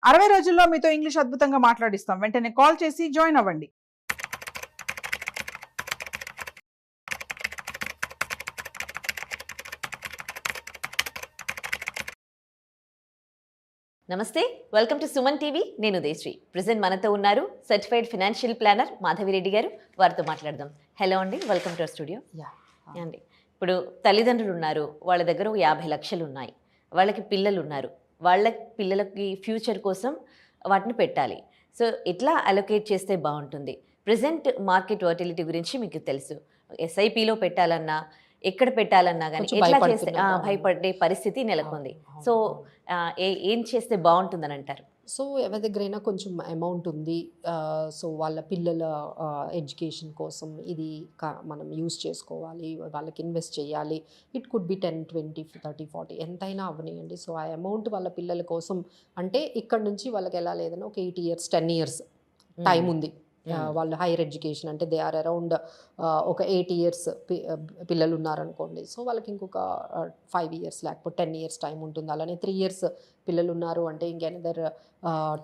60 రోజుల్లో మీతో ఇంగ్లీష్ అద్భుతంగా మాట్లాడిస్తాం. వెంటనే కాల్ చేసి జాయిన్ అవ్వండి. నమస్తే, వెల్కమ్ టు సుమన్ టీవీ. నేను ఉదయశ్రీ. ప్రెసెంట్ మనతో ఉన్నారు సర్టిఫైడ్ ఫినాన్షియల్ ప్లానర్ మాధవిరెడ్డి గారు. వారితో మాట్లాడదాం. హలో అండి, వెల్కమ్ టు అవర్ స్టూడియో. అండి, ఇప్పుడు తల్లిదండ్రులు ఉన్నారు, వాళ్ళ దగ్గర 50 లక్షలు ఉన్నాయి, వాళ్ళకి పిల్లలు ఉన్నారు, వాళ్ళ పిల్లలకి ఫ్యూచర్ కోసం వాటిని పెట్టాలి. సో ఎట్లా అలొకేట్ చేస్తే బాగుంటుంది? ప్రెసెంట్ మార్కెట్ వర్టిలిటీ గురించి మీకు తెలుసు. ఎస్ఐపిలో పెట్టాలన్నా, ఎక్కడ పెట్టాలన్నా కానీ ఎట్లా చేస్తే భయపడే పరిస్థితి నెలకొంది. సో ఏం చేస్తే బాగుంటుందని అంటారు? సో ఎవరి దగ్గరైనా కొంచెం అమౌంట్ ఉంది, సో వాళ్ళ పిల్లల ఎడ్యుకేషన్ కోసం ఇది మనం యూస్ చేసుకోవాలి, వాళ్ళకి ఇన్వెస్ట్ చేయాలి. ఇట్ కుడ్ బి 10, 20, 30, 40 ఎంతైనా అవనియండి. సో ఆ అమౌంట్ వాళ్ళ పిల్లల కోసం అంటే ఇక్కడ నుంచి వాళ్ళకి ఎలా లేదన్నా ఒక 8 years 10 years టైం ఉంది. వాళ్ళు హైయర్ ఎడ్యుకేషన్ అంటే దే ఆర్ అరౌండ్ ఒక 8 years పిల్లలు ఉన్నారనుకోండి. సో వాళ్ళకి ఇంకొక 5 years లేకపోతే 10 years టైం ఉంటుంది. అలానే 3 years పిల్లలు ఉన్నారు అంటే ఇంకెనదర్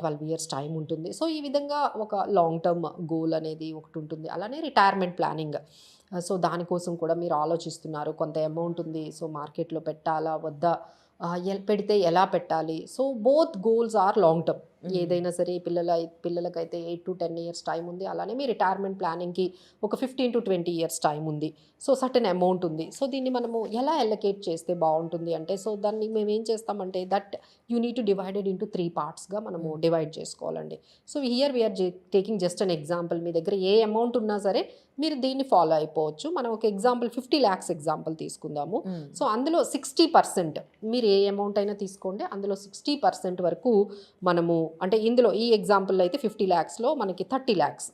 12 years టైం ఉంటుంది. సో ఈ విధంగా ఒక లాంగ్ టర్మ్ గోల్ అనేది ఒకటి ఉంటుంది. అలానే రిటైర్మెంట్ ప్లానింగ్, సో దానికోసం కూడా మీరు ఆలోచిస్తున్నారు. కొంత అమౌంట్ ఉంది, సో మార్కెట్లో పెట్టాలా వద్దా, పెడితే ఎలా పెట్టాలి. So both goals are long term. ఏదైనా సరే పిల్లలకైతే 8 to 10 years టైం ఉంది. అలానే మీ రిటైర్మెంట్ ప్లానింగ్కి ఒక 15 to 20 years టైం ఉంది. సో సర్టెన్ అమౌంట్ ఉంది. సో దీన్ని మనము ఎలా ఎలకేట్ చేస్తే బాగుంటుంది అంటే, సో దాన్ని మేము ఏం చేస్తామంటే that you need to divided into 3 partsగా మనము డివైడ్ చేసుకోవాలండి. So here we're taking just an example. మీ దగ్గర ఏ అమౌంట్ ఉన్నా సరే మీరు దీన్ని ఫాలో అయిపోవచ్చు. మనం ఒక ఎగ్జాంపుల్ 50 lakhs ఎగ్జాంపుల్ తీసుకుందాము. సో అందులో 60% మీరు ఏ అమౌంట్ అయినా తీసుకోండి, అందులో 60% వరకు మనము అంటే ఇందులో ఈ ఎగ్జాంపుల్ అయితే 50 lakhsలో మనకి 30 lakhs,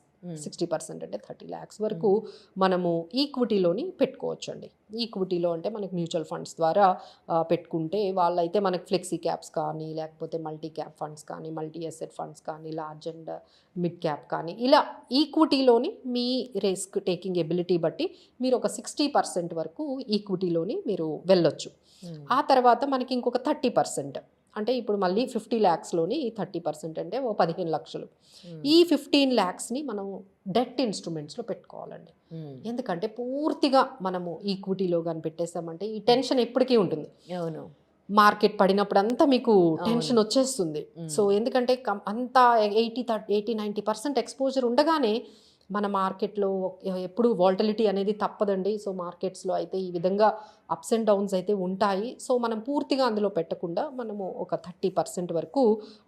60% అంటే 30 lakhs వరకు మనము ఈక్విటీలోని పెట్టుకోవచ్చు అండి. ఈక్విటీలో అంటే మనకి మ్యూచువల్ ఫండ్స్ ద్వారా పెట్టుకుంటే వాళ్ళైతే మనకి ఫ్లెక్సీ క్యాప్స్ కానీ, లేకపోతే మల్టీ క్యాప్ ఫండ్స్ కానీ, మల్టీ అసెట్ ఫండ్స్ కానీ, లార్జ్ అండ్ మిడ్ క్యాప్ కానీ, ఇలా ఈక్విటీలోని మీ రిస్క్ టేకింగ్ ఎబిలిటీ బట్టి మీరు ఒక 60% వరకు ఈక్విటీలోని మీరు వెళ్ళొచ్చు. ఆ తర్వాత మనకి ఇంకొక 30% అంటే ఇప్పుడు మళ్ళీ 50 lakhsలోని ఈ 30% అంటే ఓ 15 లక్షలు. ఈ 15 lakhsని మనము డెట్ ఇన్స్ట్రుమెంట్స్లో పెట్టుకోవాలండి. ఎందుకంటే పూర్తిగా మనము ఈక్విటీలో కానీ పెట్టేస్తామంటే ఈ టెన్షన్ ఎప్పటికీ ఉంటుంది. అవును, మార్కెట్ పడినప్పుడు అంతా మీకు టెన్షన్ వచ్చేస్తుంది. సో ఎందుకంటే అంతా 80-90% ఎక్స్పోజర్ ఉండగానే మన మార్కెట్లో ఎప్పుడు వాలటిలిటీ అనేది తప్పదండి. సో మార్కెట్స్లో అయితే ఈ విధంగా అప్స్ అండ్ డౌన్స్ అయితే ఉంటాయి. సో మనం పూర్తిగా అందులో పెట్టకుండా మనము ఒక 30% వరకు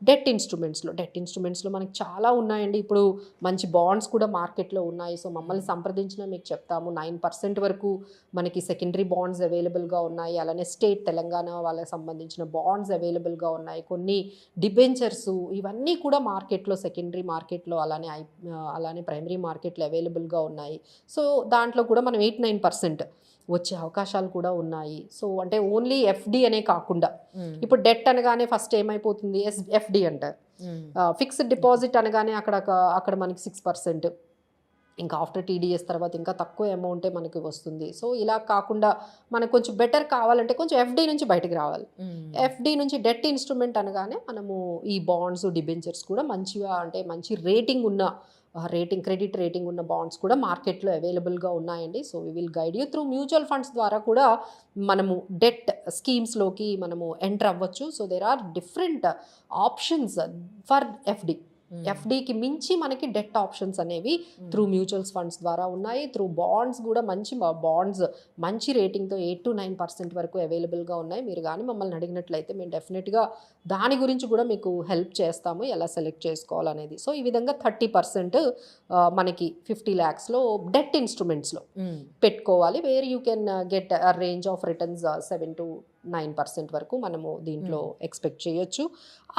డెట్ ఇన్స్ట్రుమెంట్స్లో మనకి చాలా ఉన్నాయండి. ఇప్పుడు మంచి బాండ్స్ కూడా మార్కెట్లో ఉన్నాయి. సో మమ్మల్ని సంప్రదించిన మీకు చెప్తాము 9% వరకు మనకి సెకండరీ బాండ్స్ అవైలబుల్గా ఉన్నాయి. అలానే స్టేట్ తెలంగాణ వాళ్ళకి సంబంధించిన బాండ్స్ అవైలబుల్గా ఉన్నాయి. కొన్ని డిబెంచర్స్ ఇవన్నీ కూడా మార్కెట్లో సెకండరీ మార్కెట్లో అలానే ప్రైమరీ మార్కెట్లో అవైలబుల్గా ఉన్నాయి. సో దాంట్లో కూడా మనం 8-9% వచ్చే అవకాశాలు కూడా ఉన్నాయి. సో అంటే ఓన్లీ ఎఫ్డి అనే కాకుండా ఇప్పుడు డెట్ అనగానే ఫస్ట్ ఏమైపోతుంది, ఎఫ్డి అంటారు. ఫిక్స్డ్ డిపాజిట్ అనగానే అక్కడ మనకి 6%, ఇంకా ఆఫ్టర్ టీడీఎస్ తర్వాత ఇంకా తక్కువ అమౌంటే మనకి వస్తుంది. సో ఇలా కాకుండా మనకు కొంచెం బెటర్ కావాలంటే కొంచెం ఎఫ్డి నుంచి బయటకు రావాలి. ఎఫ్డి నుంచి డెట్ ఇన్స్ట్రుమెంట్ అనగానే మనము ఈ బాండ్స్, డిబెంచర్స్ కూడా మంచిగా అంటే మంచి రేటింగ్ ఉన్న క్రెడిట్ రేటింగ్ ఉన్న బాండ్స్ కూడా మార్కెట్లో అవైలబుల్గా ఉన్నాయండి. So we will guide you through mutual funds ద్వారా కూడా మనము డెట్ స్కీమ్స్లోకి మనము ఎంటర్ అవ్వచ్చు. So there are different options for ఎఫ్డీకి మించి మనకి డెట్ ఆప్షన్స్ అనేవి త్రూ మ్యూచువల్ ఫండ్స్ ద్వారా ఉన్నాయి. త్రూ బాండ్స్ కూడా మంచి రేటింగ్తో 8-9% వరకు అవైలబుల్గా ఉన్నాయి. మీరు కానీ మమ్మల్ని అడిగినట్లయితే మేము డెఫినెట్గా దాని గురించి కూడా మీకు హెల్ప్ చేస్తాము, ఎలా సెలెక్ట్ చేసుకోవాలనేది. సో ఈ విధంగా 30% మనకి 50 lakhsలో డెట్ ఇన్స్ట్రుమెంట్స్లో పెట్టుకోవాలి. Where you can get a range of returns 7-9% వరకు మనము దీంట్లో ఎక్స్పెక్ట్ చేయొచ్చు.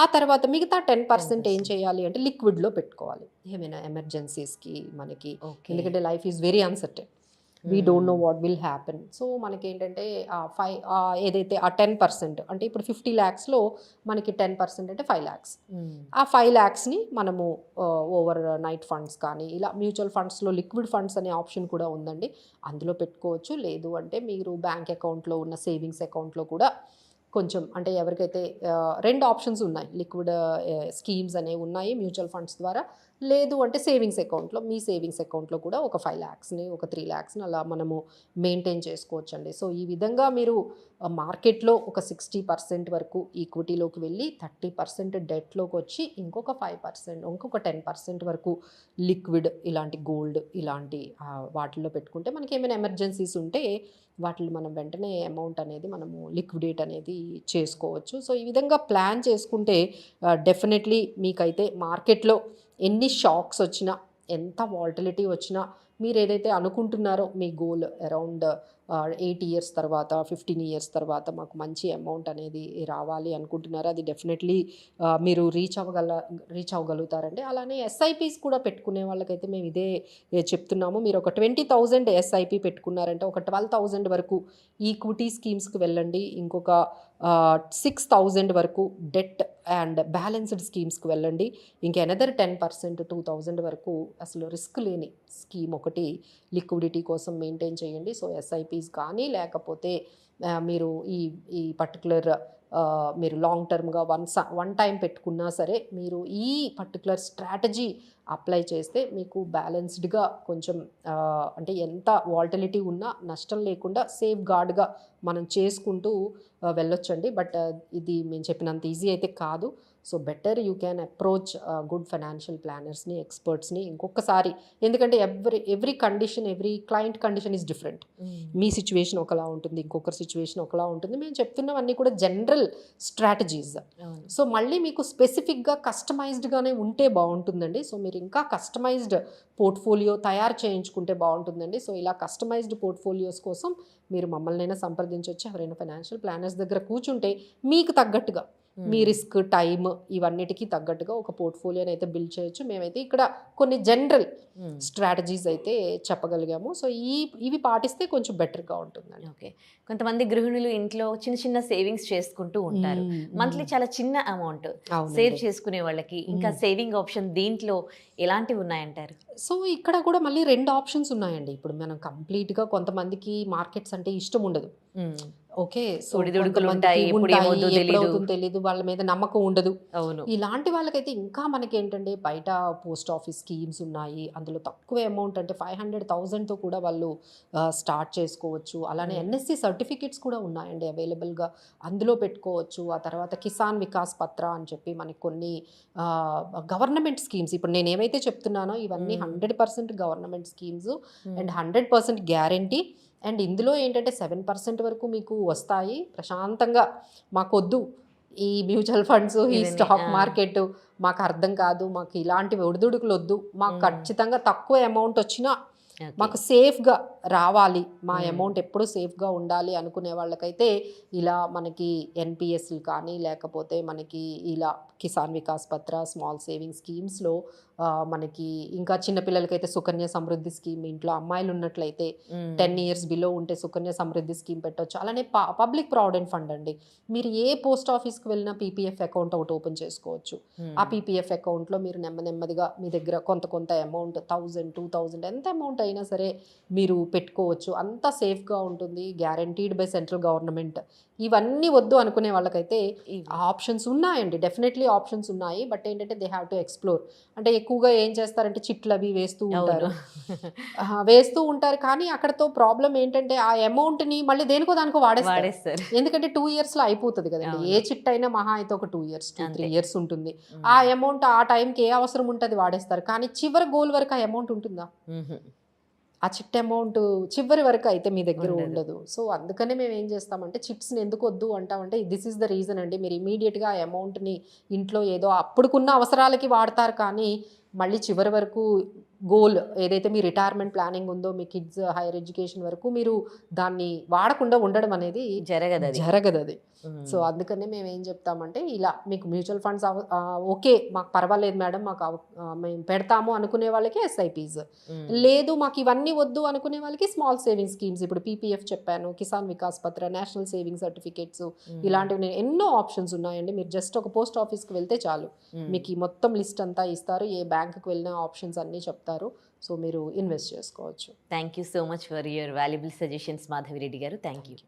ఆ తర్వాత మిగతా 10% ఏం చేయాలి అంటే లిక్విడ్లో పెట్టుకోవాలి, ఏమైనా ఎమర్జెన్సీస్కి మనకి. ఎందుకంటే life is very uncertain, we don't know what will happen. So మనకి ఏంటంటే ఏదైతే ఆ 10% అంటే ఇప్పుడు 50 lakhsలో మనకి 10% అంటే 5 lakhs. ఆ 5 lakhsని మనము ఓవర్ నైట్ ఫండ్స్ కానీ ఇలా మ్యూచువల్ ఫండ్స్లో లిక్విడ్ ఫండ్స్ అనే ఆప్షన్ కూడా ఉందండి, అందులో పెట్టుకోవచ్చు. లేదు అంటే మీరు బ్యాంక్ అకౌంట్లో ఉన్న సేవింగ్స్ అకౌంట్లో కూడా కొంచెం అంటే ఎవరికైతే 2 ఆప్షన్స్ ఉన్నాయి, లిక్విడ్ స్కీమ్స్ అనేవి ఉన్నాయి మ్యూచువల్ ఫండ్స్ ద్వారా, లేదు అంటే సేవింగ్స్ అకౌంట్లో, మీ సేవింగ్స్ అకౌంట్లో కూడా ఒక 5 lakhsని ఒక 3 lakhsని అలా మనము మెయింటైన్ చేసుకోవచ్చండి. సో ఈ విధంగా మీరు మార్కెట్లో ఒక 60% వరకు ఈక్విటీలోకి వెళ్ళి 30% డెట్లోకి వచ్చి ఇంకొక 5% ఇంకొక 10% వరకు లిక్విడ్ ఇలాంటి గోల్డ్ ఇలాంటి వాటిల్లో పెట్టుకుంటే మనకి ఏమైనా ఎమర్జెన్సీస్ ఉంటే వాటిని మనం వెంటనే అమౌంట్ అనేది మనము లిక్విడేట్ అనేది చేసుకోవచ్చు. సో ఈ విధంగా ప్లాన్ చేసుకుంటే డెఫినెట్లీ మీకైతే మార్కెట్లో ఎన్ని షాక్స్ వచ్చినా, ఎంత వాల్టిలిటీ వచ్చినా, మీరు ఏదైతే అనుకుంటున్నారో మీ గోల్ అరౌండ్ 8 years తర్వాత 15 years తర్వాత మాకు మంచి అమౌంట్ అనేది రావాలి అనుకుంటున్నారో అది డెఫినెట్లీ మీరు రీచ్ అవ్వగలుగుతారండి. అలానే ఎస్ఐపీస్ కూడా పెట్టుకునే వాళ్ళకైతే మేము ఇదే చెప్తున్నాము. మీరు ఒక 20,000 ఎస్ఐపి పెట్టుకున్నారంటే ఒక 12,000 వరకు ఈక్విటీ స్కీమ్స్కి వెళ్ళండి, ఇంకొక 6,000 వరకు డెట్ అండ్ బ్యాలెన్స్డ్ స్కీమ్స్కి వెళ్ళండి, ఇంకా అనదర్ 10% 2,000 వరకు అసలు రిస్క్ లేని స్కీమ్ ఒకటి లిక్విడిటీ కోసం మెయింటైన్ చేయండి. సో ఎస్ఐపీస్ కానీ లేకపోతే మీరు ఈ పర్టికులర్ మీరు లాంగ్ టర్మ్గా వన్ టైం పెట్టుకున్నా సరే మీరు ఈ పర్టికులర్ స్ట్రాటజీ అప్లై చేస్తే మీకు బ్యాలెన్స్డ్గా కొంచెం అంటే ఎంత వాల్టిలిటీ ఉన్నా నష్టం లేకుండా సేఫ్ గార్డ్గా మనం చేసుకుంటూ వెళ్ళొచ్చండి. బట్ ఇది మేము చెప్పినంత ఈజీ అయితే కాదు. So better you can approach good financial ప్లానర్స్ని, ఎక్స్పర్ట్స్ని ఇంకొకసారి, ఎందుకంటే every condition, every client condition is different. మీ సిచ్యువేషన్ ఒకలా ఉంటుంది, ఇంకొకరి సిచ్యువేషన్ ఒకలా ఉంటుంది. మేము చెప్తున్నవన్నీ కూడా జనరల్ స్ట్రాటజీస్. సో మళ్ళీ మీకు స్పెసిఫిక్గా కస్టమైజ్డ్గానే ఉంటే బాగుంటుందండి. సో మీరు ఇంకా కస్టమైజ్డ్ పోర్ట్ఫోలియో తయారు చేయించుకుంటే బాగుంటుందండి. సో ఇలా కస్టమైజ్డ్ పోర్ట్ఫోలియోస్ కోసం మీరు మమ్మల్నైనా సంప్రదించవచ్చు. ఎవరైనా ఫైనాన్షియల్ ప్లానర్స్ దగ్గర కూర్చుంటే మీకు తగ్గట్టుగా మీ రిస్క్, టైమ్ ఇవన్నిటికీ తగ్గట్టుగా ఒక పోర్ట్ఫోలియోని అయితే బిల్డ్ చేయొచ్చు. మేమైతే ఇక్కడ కొన్ని జనరల్ స్ట్రాటజీస్ అయితే చెప్పగలిగాము. సో ఇవి పాటిస్తే కొంచెం బెటర్గా ఉంటుందండి. ఓకే, కొంతమంది గృహిణులు ఇంట్లో చిన్న చిన్న సేవింగ్స్ చేసుకుంటూ ఉంటారు. మంత్లీ చాలా చిన్న అమౌంట్ సేవ్ చేసుకునే వాళ్ళకి ఇంకా సేవింగ్ ఆప్షన్ దీంట్లో ఎలాంటివి ఉన్నాయంటారు? సో ఇక్కడ కూడా మళ్ళీ 2 ఆప్షన్స్ ఉన్నాయండి. ఇప్పుడు మనం కంప్లీట్గా కొంతమందికి మార్కెట్స్ అంటే ఇష్టం ఉండదు. ఓకే, సో తెలీదు, వాళ్ళ మీద నమ్మకం ఉండదు. ఇలాంటి వాళ్ళకైతే ఇంకా మనకి ఏంటంటే బయట పోస్ట్ ఆఫీస్ స్కీమ్స్ ఉన్నాయి, అందులో తక్కువ అమౌంట్ అంటే 500,000తో కూడా వాళ్ళు స్టార్ట్ చేసుకోవచ్చు. అలానే ఎన్ఎస్సి సర్టిఫికేట్స్ కూడా ఉన్నాయండి అవైలబుల్గా, అందులో పెట్టుకోవచ్చు. ఆ తర్వాత కిసాన్ వికాస్ పత్ర అని చెప్పి మనకి కొన్ని గవర్నమెంట్ స్కీమ్స్, ఇప్పుడు నేను ఏవైతే చెప్తున్నానో ఇవన్నీ 100% government schemes and 100% guarantee. And ఇందులో ఏంటంటే 7% వరకు మీకు వస్తాయి. ప్రశాంతంగా మాకొద్దు ఈ మ్యూచువల్ ఫండ్స్, ఈ స్టాక్ మార్కెట్ మాకు అర్థం కాదు, మాకు ఇలాంటివి ఒడిదుడుకులు వద్దు, మాకు ఖచ్చితంగా తక్కువ అమౌంట్ వచ్చినా మాకు సేఫ్గా రావాలి, మా అమౌంట్ ఎప్పుడు సేఫ్గా ఉండాలి అనుకునే వాళ్ళకైతే ఇలా మనకి ఎన్పిఎస్లు కానీ లేకపోతే మనకి ఇలా కిసాన్ వికాస్ పత్ర, స్మాల్ సేవింగ్ స్కీమ్స్లో మనకి ఇంకా చిన్నపిల్లలకైతే సుకన్య సమృద్ధి స్కీమ్, ఇంట్లో అమ్మాయిలు ఉన్నట్లయితే 10 years బిలో ఉంటే సుకన్య సమృద్ధి స్కీమ్ పెట్టవచ్చు. అలానే పబ్లిక్ ప్రావిడెంట్ ఫండ్ అండి, మీరు ఏ పోస్ట్ ఆఫీస్కి వెళ్ళినా పీపీఎఫ్ అకౌంట్ ఒకటి ఓపెన్ చేసుకోవచ్చు. ఆ పీపీఎఫ్ అకౌంట్లో మీరు నెమ్మదిగా మీ దగ్గర కొంత అమౌంట్ 1,000, 2,000 ఎంత అమౌంట్ అయినా సరే మీరు పెట్టుకోవచ్చు. అంతా సేఫ్గా ఉంటుంది, గ్యారంటీడ్ బై సెంట్రల్ గవర్నమెంట్. ఇవన్నీ వద్దు అనుకునే వాళ్ళకైతే ఆప్షన్స్ ఉన్నాయండి, డెఫినెట్లీ ఆప్షన్స్ ఉన్నాయి. బట్ ఏంటంటే దే హ్యావ్ టు ఎక్స్ప్లోర్. అంటే ఎక్కువగా ఏం చేస్తారంటే చిట్లు అవి వేస్తూ ఉంటారు. కానీ అక్కడతో ప్రాబ్లం ఏంటంటే ఆ అమౌంట్ని మళ్ళీ దేనికో దానికో వాడేస్తారు. ఎందుకంటే 2 yearsలో అయిపోతుంది కదండి. ఏ చిట్ అయినా మహా అయితే ఒక 2 years 3 years ఉంటుంది. ఆ అమౌంట్ ఆ టైంకి ఏ అవసరం ఉంటుంది వాడేస్తారు. కానీ చివరి గోల్ వరకు ఆ అమౌంట్ ఉంటుందా? ఆ చిట్ అమౌంట్ చివరి వరకు అయితే మీ దగ్గర ఉండదు. సో అందుకనే మేము ఏం చేస్తామంటే చిట్స్ని ఎందుకు వద్దు అంటామంటే దిస్ ఈస్ ద రీజన్ అండి. మీరు ఇమీడియట్గా ఆ అమౌంట్ని ఇంట్లో ఏదో అప్పుడుకున్న అవసరాలకి వాడతారు, కానీ మళ్ళీ చివరి వరకు గోల్ ఏదైతే మీ రిటైర్మెంట్ ప్లానింగ్ ఉందో, మీ కిడ్స్ హైయర్ ఎడ్యుకేషన్ వరకు మీరు దాన్ని వాడకుండా ఉండడం అనేది జరగదు అది. సో అందుకనే మేము ఏం చెప్తామంటే ఇలా మీకు మ్యూచువల్ ఫండ్స్ ఓకే మాకు పర్వాలేదు మేడం, మాకు మేము పెడతాము అనుకునే వాళ్ళకి ఎస్ఐపీస్, లేదు మాకు ఇవన్నీ వద్దు అనుకునే వాళ్ళకి స్మాల్ సేవింగ్ స్కీమ్స్, ఇప్పుడు పీపీఎఫ్ చెప్పాను, కిసాన్ వికాస్ పత్ర, నేషనల్ సేవింగ్ సర్టిఫికేట్స్, ఇలాంటివి ఎన్నో ఆప్షన్స్ ఉన్నాయండి. మీరు జస్ట్ ఒక పోస్ట్ ఆఫీస్కి వెళ్తే చాలు, మీకు ఈ మొత్తం లిస్ట్ అంతా ఇస్తారు, ఏ బ్యాంకుకి వెళ్ళిన ఆప్షన్స్ అన్నీ చెప్తారు. సో మీరు ఇన్వెస్ట్ చేసుకోవచ్చు. Thank you so much for your valuable suggestions Madhavi Reddy గారు. Thank you.